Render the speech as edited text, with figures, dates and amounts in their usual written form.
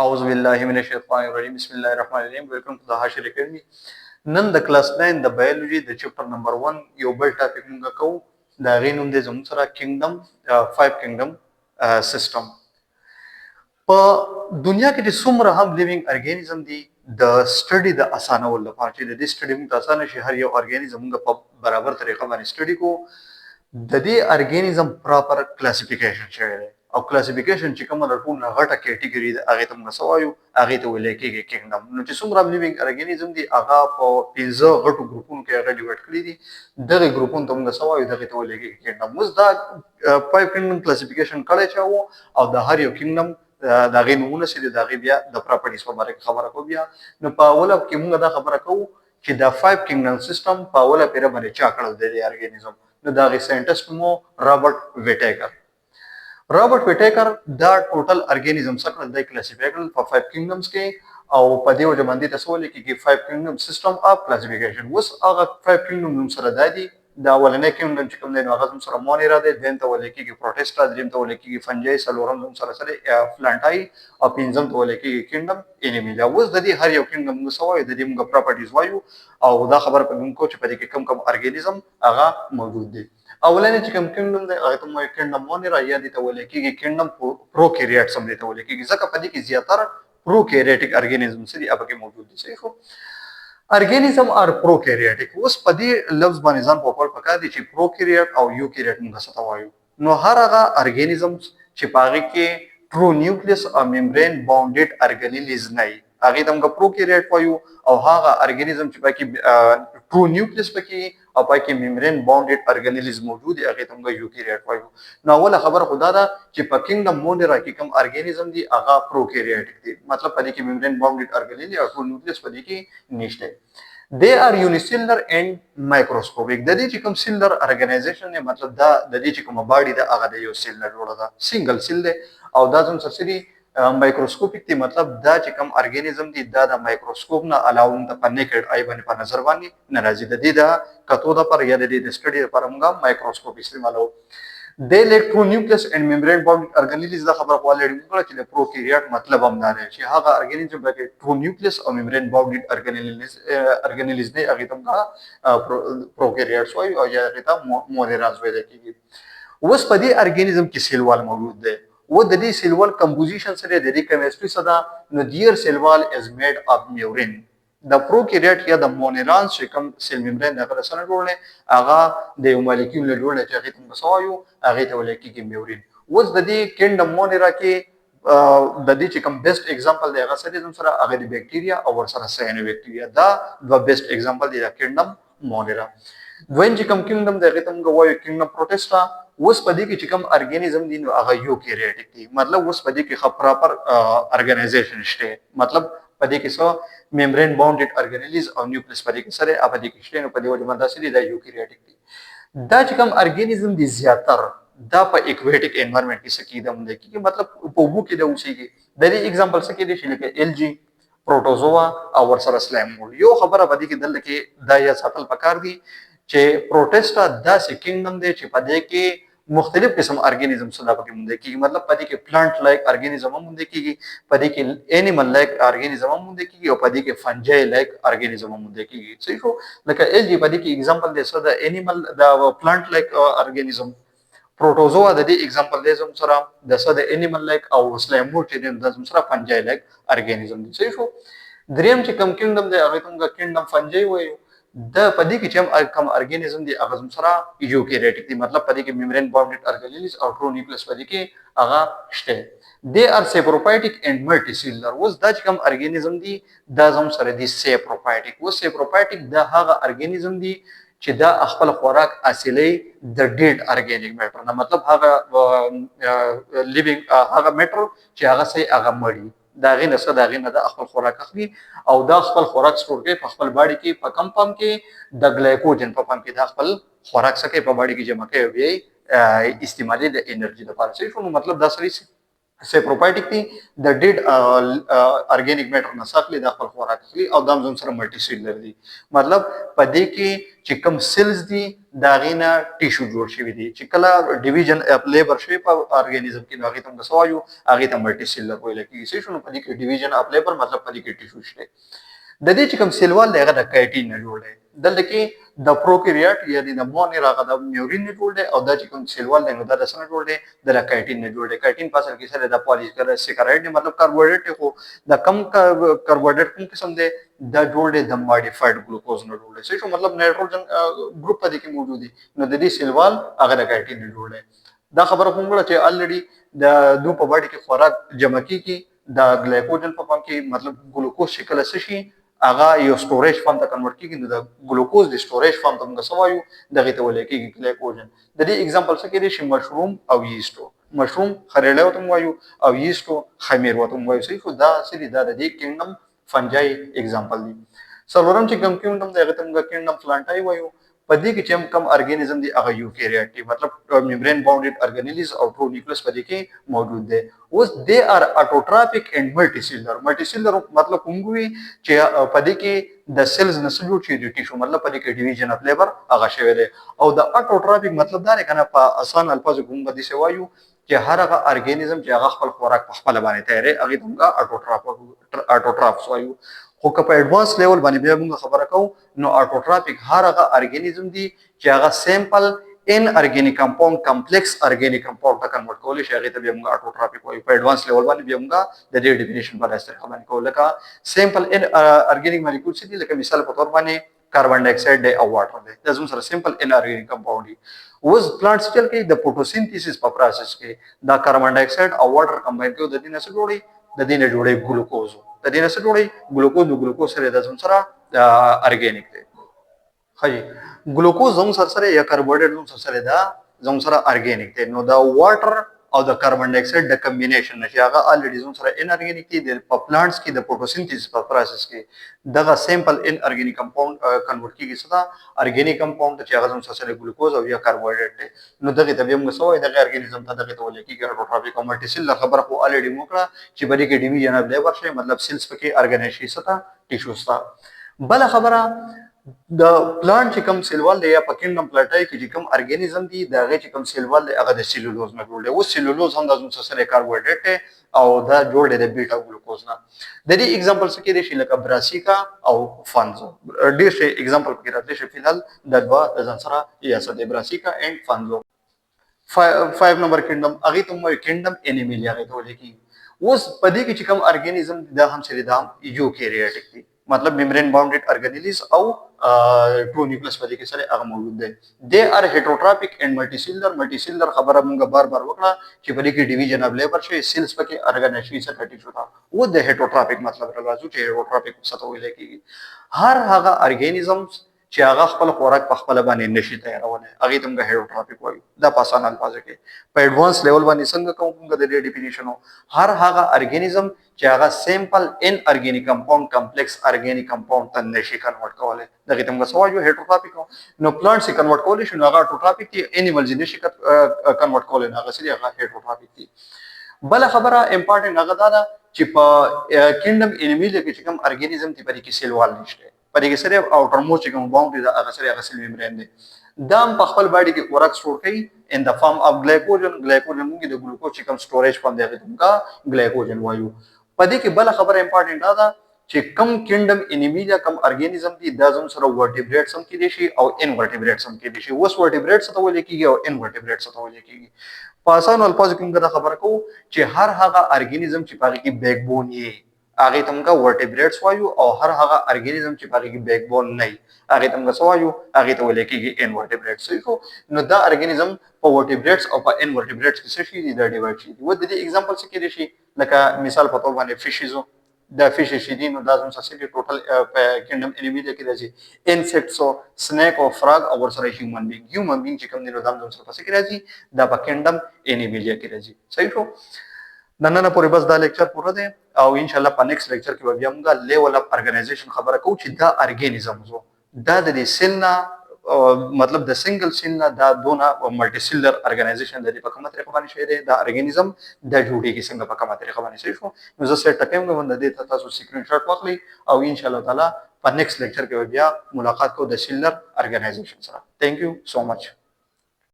Auzubillahiminash-shaytanir-rajim. Bismillahir-rahmanir-rahim. Welcome to the Hashir Academy. نن د کلاس 9 د بایولوژي د چپټر نمبر 1 یو بل ټاپک موږ کوو. دا غینوم د زموږ سره کینګډم 5 کینګډم سیستم. په دنیا کې د څومره هم لیوینګ ارګانیزم دي د سټډي د اسانولو لپاره چې د دې سټډي موږ اسانه شي هر یو ارګانیزم موږ په برابر طریقه باندې سټډي کوو. د دې ارګانیزم پراپر کلاسیفیکیشن شوی دی او کلاسیفیکیشن چې کومه د ټول نه غټه کیټګوري ده هغه ته موږ سوایو هغه ته ویل کېږي کینګډم. نو چې څومره لیوینګ ارګانیزم دي هغه په 15 غټو ګروپونو کې هغه ډیوایډ کړي دي. دغه ګروپونو ته موږ سوایو دغه ته ویل کېږي کینګډم. اوس دا 5 کینګډم کلاسیفیکیشن کړی چاو او د هر یو کینګډم دا غي نمونه سي دا غي بیا د پراپرټیز په اړه خبره کوو. بیا نو په اوله کې موږ دا خبره کوو چې دا 5 کینګډم سیستم په اوله پیره باندې چا کړل دی ارګانیزم. نو دا غي ساينټیسټ مو رابرټ ویټیکر. رابرټ ویټیکر دا ټوټل ارګانیزم سره د کلاسیفای کړل په 5 کینګډمز کې او په دې وجه باندې تاسو ولې کې 5 کینګډم سیستم اف کلاسیفیکیشن. اوس هغه 5 کینګډم سره دادي دا ولنې کینګډم چې کوم دی نو هغه سره مونیرا دی دین ته ولې کې پروټیسټا دریم ته ولې کې فنجای سلورم سره فلانټای او پنځم ته ولې کې کینګډم انیمیلا. اوس د دې هر یو کینګډم نو سوای د دې موږ پراپرټیز وایو او دا خبر په موږ کو چې په دې کې کم کم ارګانیزم هغه موجود دي. اولنې چې کوم کینګډم دی هغه ته مو کینګډم مونیرا یا دي ته ولې کې کینګډم پروکیریټ سم دي ته ولې کې ځکه په دې کې زیاتره پروکیریټک ارګانیزم سری هغه کې موجود دي. صحیح خو ارګانیزم ار پروکیریټک. اوس په دې لفظ باندې ځان په خپل پکا دي چې پروکیریټ او یوکیریټ موږ څه ته وایو. نو هر هغه ارګانیزم چې پاغه کې ټرو نیوکلیس او ممبرین باونډډ ارګانیلیز نه وي هغه ته موږ پروکیریټ وایو او هغه ارګانیزم چې پکې ټرو نیوکلیس پکې او پکې ممبرین باونډډ ارګانیلیز موجود دي هغه ته موږ یوکیریټ وایو. نو اوله خبر خدا دا چې په کینګډم مونډرا کې کوم ارګانیزم دي هغه پروکیریټک دي مطلب په دې کې ممبرین باونډډ ارګانیلی او ټرو نیوکلیس په دې کې نشته. they are unicellular and microscopic. د دې چې کوم سیلر ارګنایزیشن نه مطلب دا د دې چې کوم باډي دا هغه د یو سیلر جوړه ده سنگل سیل ده او دا زم سرسری مایکروسکوپیک دی مطلب دا چې کوم ارګانیزم دی دا د مایکروسکوپ نه علاوه د پنیکډ آی باندې په نظر باندې ناراضي د دې د کتو د پر یا د دې سټډي لپاره موږ مایکروسکوپ استعمالو. د الکترونیوکلیس اینڈ ممبرین باونډ ارګانیلیز دا خبره کوالټی موږ چې د پروکیریات مطلب هم نه لري چې هغه ارګانیزم کې الکترونیوکلیس او ممبرین باونډ ارګانیلیز نه هغه ته پروکیریات وایي او یا هغه ته مونیراز وایي کیږي. اوس په دې ارګانیزم کې سیل وال موجود دی و د دې سیل وال کمپوزیشن سره د دې کیمستري سره نو دیر سیل وال از میډ اف میورین. د پروکیریات یا د مونیرانز چې کوم سیل ممبرین هغه سره جوړل هغه د یو مالیکول له جوړل چې هغه ته مساوي هغه ته ولې کېږي میورین. اوس د دې کینډم مونیرا کې د دې چې کوم بیسټ اگزامپل دی هغه سره سره هغه د بکټیریا او ور سره ساینو بکټیریا دا د بیسټ اگزامپل دی د کینډم مونیرا. دویم چې کوم کینډم دی هغه ته موږ وایو کینډم پروټیسټا. اوس په دې کې چې کوم ارګانیزم دی نو هغه یوکیریټک دی مطلب اوس په دې کې خپ پراپر ارګنایزیشن شته مطلب په دې کې سو ممبرین باونډډ ارګانیلیز او نیوکلیس په دې کې سره په دې کې شته نو په دې وجه باندې سړي دا یوکیریټک دی. دا چې کوم ارګانیزم دي زیاتر دا په ایکویټک انوایرنمنت کې سکیدم دی کی مطلب په وګو کې د اوسېږي. د دې اگزامپل څه کې دي چې لکه ال جی پروټوزوا او ور سره سلایم مول. یو خبره باندې کې دلته کې دا یا ساتل پکار دي چې پروټیسټا دا سکینګم دی چې په دې کې مختلف قسم ارګانیزم سره پکې مونږ کېږي مطلب پدې کې پلانټ لایک ارګانیزم هم مونږ کېږي پدې کې انیمل لایک ارګانیزم هم مونږ کېږي او پدې کې فنجای لایک ارګانیزم هم مونږ کېږي. صحیح خو لکه ال جی پدې کې اگزامپل دی سره د انیمل د پلانټ لایک ارګانیزم. پروټوزوا د دې اگزامپل دی زم سره د سره د انیمل لایک او سلایمو چې د زم سره فنجای لایک ارګانیزم دي. صحیح خو دریم چې کوم کینډم دی هغه ته کینډم فنجای وایو. د پدې کې چې کوم ارګانیزم دی هغه زم سره یوکیریټک دی مطلب پدې کې ممبرین باونډډ ارګانیلیز او ټرو نیوکلیس پدې کې هغه شته. they are saprophytic and multicellular. اوس دا چې کوم ارګانیزم دی دا زم سره دی سیپروفایټک. اوس سیپروفایټک دا هغه ارګانیزم دی چې دا خپل خوراک اصلي د ډیډ ارګانیک میټر نه مطلب هغه لیوینګ هغه میټر چې هغه سي هغه مړی دا غینه سره دا غینه د خپل خوراک اخلي او دا خپل خوراک سٹور کوي په خپل باډي کې په کم پم کې د ګلایکوجن په پم کې دا خپل خوراک سکه په باډي کې جمع کوي بیا استعمالي د انرژي لپاره. صحیح نو مطلب دا سړي سیپروفایټیک دي د ډیډ ارګینیک میټر نه ساخلي د خپل خوراک اخلي او دا زم سره ملټي سیلر دي مطلب په دې کې چې کوم سیلز دي دا غینا ټیشو جوړ شوی دي چې کله ډیویژن اپ لیبر شوی په ارګانیزم کې هغه ته سوایو هغه ته ملټي سیلر ویل کیږي چې شنو په دې کې ډیویژن اپ لیبر مطلب په دې کې ټیشو شته د دې چې کوم سیلوال دی هغه د کایټین نه جوړ دی دلته کې د پروکریات یعنی د مونیر هغه د میورین نه جوړ دی او دا چې کوم سیلوال دی نو دا د څه نه جوړ دی د کایټین نه جوړ دی کایټین په اصل کې سره د پالیساکراید مطلب کاربوهایډریټ خو د کم کاربوهایډریټ کوم قسم دی دا جوړ دی د ماډیفاید ګلوکوز نه جوړ دی څه مطلب نایټروجن ګروپ په دې کې موجود دي نو د دې سیلوال هغه د کایټین نه جوړ دی دا خبره کوم چې الریډي د دو په باډي کې خوراک جمع کیږي د ګلایکوجن په فارم کې مطلب ګلوکوز شکل شي هغه یو سټوریج فارم ته کنورټ کیږي نو د ګلوکوز د سټوریج فارم ته موږ سوایو دغه ته ولې کیږي ګلایکوجن د دې اگزامپل څه کې دي مشروم او ییسټو مشروم خریړې وته وایو او ییسټو خمیر وته وایو صحیح خو دا سری دا د دې کینګډم فنجای اگزامپل دي څلورم چې کوم کینګډم دغه ته موږ کینګډم پلانټای وایو په دې کې چې کم ارګانیزم دي هغه یوکریات دي مطلب میمبرین باونډډ ارګانیلز او ټرو نیوکلیس په دې کې موجود دي اوس دے ار اټوټرافیک اینڈ ملټي سیلر مطلب کوم وی چې په دې کې د سیلز نه جوړ شي دي ټیشو مطلب په دې کې ډیویژن اف لیبر هغه شوی دی او د اټوټرافیک مطلب دا کنه په آسان الفاظو کوم بدی سوایو چې هر هغه ارګانیزم چې هغه خپل خوراک په خپل باندې تیارې هغه دغه اټوټراف وایو خو که په ایڈوانس لیول باندې بیا موږ خبره کوو نو اټوټرافیک هر هغه ارګانیزم دي چې هغه سیمپل ان ارګانیک کمپاوند کمپلیکس ارګانیک کمپاوند ته کنورټ کولی شي هغه ته بیا موږ اټوټرافیک وایو په ایڈوانس لیول باندې بیا موږ د دې ډیفینیشن په اساس باندې کوو لکه سیمپل ان ارګانیک مالیکولز دي لکه مثال په تور باندې کاربن ډای اکساید دی او واټر دی دا زموږ سره سیمپل ان ارګانیک کمپاوند دي اوس پلانټس چې کوي د فوټوسینتھیسس په پروسس کې دا کاربن ډای اکساید او واټر کمباین کوي د دې نه څه جوړي د دې نه جوړي ګلوکوز د دې نه څه جوړي ګلوکوز سره د زموږ سره ارګانیک دی خی ګلوکوز زموږ سره یا کاربوهایډریټ سره دا زموږ سره ارګانیک دی نو دا واټر او د کاربن ډای اکساید د کمبینیشن نشي هغه الریډي زموږ سره ان ارګانیک دي د پلانټس کې د فوټوسینتھیسس په پروسس کې دغه سیمپل ان ارګانیک کمپاوند کنورټ کیږي ستا ارګانیک کمپاوند چې هغه زموږ سره ګلوکوز او یا کاربوهایډریټ دی نو دغه ته به موږ سوای دغه ارګانیزم ته دغه ته ولې کیږي اټوټرافیک او ملټي سیلر خبره خو الریډي موکړه چې بری کې ډیویژن اف لیبر شي مطلب سیلز پکې ارګانیز شي ستا ټیشو ستا بل خبره د پلانټ چې کوم سیلوال دی یا پکینډم پلاټای کې چې کوم ارګانیزم دی دا هغه چې کوم سیلوال دی هغه د سیلولوز نه جوړ دی او سیلولوز هم د زموږ سره کاربوهایډریټ او دا جوړ دی د بیټا ګلوکوز نه د دې اگزامپل څه کې دی چې لکه براسیکا او فانزو ډیر شي اگزامپل کې راځي چې فلحال د دوا ځان سره یا سره براسیکا اینڈ فانزو 5 نمبر کینډم هغه ته مو کینډم انیمیلیا هغه ته ولیکي اوس په دې کې چې کوم ارګانیزم دا هم سره دا یوکریاټک دی مطلب میمبرین باونډډ ارګانیلز او ټرو نیوکلیس په دې کې سره هغه موجود دي دے ار هیټروټرافیک اینڈ ملټي سیلر خبره موږ بار وکړه چې په دې کې ډیویژن اف لیبر شي سیلز پکې ارګانیشي سره ټیټ شو او د هیټروټرافیک مطلب راځو چې هیټروټرافیک څه ته ویل کېږي هر هغه ارګانیزمز چې هغه خپل خوراک په خپل باندې نشي تیارولای هغه ته موږ هیټروټرافیک وایو دا په آسان الفاظ کې په ایڈوانس لیول باندې څنګه کوم د دې ډیفینیشن هر هغه ارګانیزم چې هغه سیمپل ان ارګانیک کمپاوند کمپلیکس ارګانیک کمپاوند ته نشي کنورټ کولای دغه ته موږ سوایو هیټروټرافیک نو پلانټس یې کنورټ کولای شي نو هغه اټوټرافیک دي انیملز نشي کنورټ کولای نو هغه سړي هغه هیټروټرافیک دي بل خبره امپورټنت هغه دا چې په کینډم انیمیلیا کې چې کوم ارګانیزم دی په دې کې سیلوال نشته په دې کې سره اوټر موسټ کوم باونډري دا هغه سره هغه سیل میمبرین دی دا په خپل باډي کې خوراک سٹور کوي ان د فارم اف ګلایکوجن موږ د ګلوکوز چې کوم سټوریج باندې هغه دغه ګلایکوجن وایو په دې کې بل خبره امپورټنت دا چې کم کینډم انیمیلیا کم ارګانیزم دي دا زموږ سره ورټیبریټس هم کې دي شي او انورټیبریټس هم کې دي شي اوس ورټیبریټس ته ولې کېږي او انورټیبریټس ته ولې کېږي په آسان الفاظ کې موږ دا خبره کوو چې هر هغه ارګانیزم چې پاره کې بیک بون یې هغه ته موږ ورټیبریټس وایو او هر هغه ارګانیزم چې پاره کې بیک بون نه هغه ته موږ وایو هغه ته ولې کېږي انورټیبریټس نو دا ارګانیزم په ورټیبریټس او په انورټیبریټس کې څه شي دا ډیوایډ شي و د دې اگزامپل څه کې شي لکه مثال په توګه باندې فیشز دا فیش شي دي نو دا زموږ سره ټوټل کینډم انیمیلیا کې راځي انسیکټس او سنیک او فراګ او ورسره هیومن بینګ چې کوم دي نو دا زموږ سره پسې کې راځي دا په کینډم انیمیلیا کې راځي صحیح شو نن پورې بس دا لیکچر پوره دی او ان شاء الله په نیکسټ لیکچر کې بیا موږ لیول اپ ارګنایزیشن خبره کوو چې دا ارګانیزم زو دا د سیل نه مطلب د سنگل سیل نه دا دونه ملټي سیلر ارګنایزیشن لري په کومه طریقه باندې شوی دی دا ارګانیزم د جوړیږي څنګه په کومه طریقه باندې شوی شو نو زه سره ټکیم غوښنه د دې تاسو سکرین شاټ واخلئ او ان شاء الله تعالی په نیکسټ لیکچر کې بیا ملاقات کوو د سیلر ارګنایزیشن سره. ثانک یو سو مچ.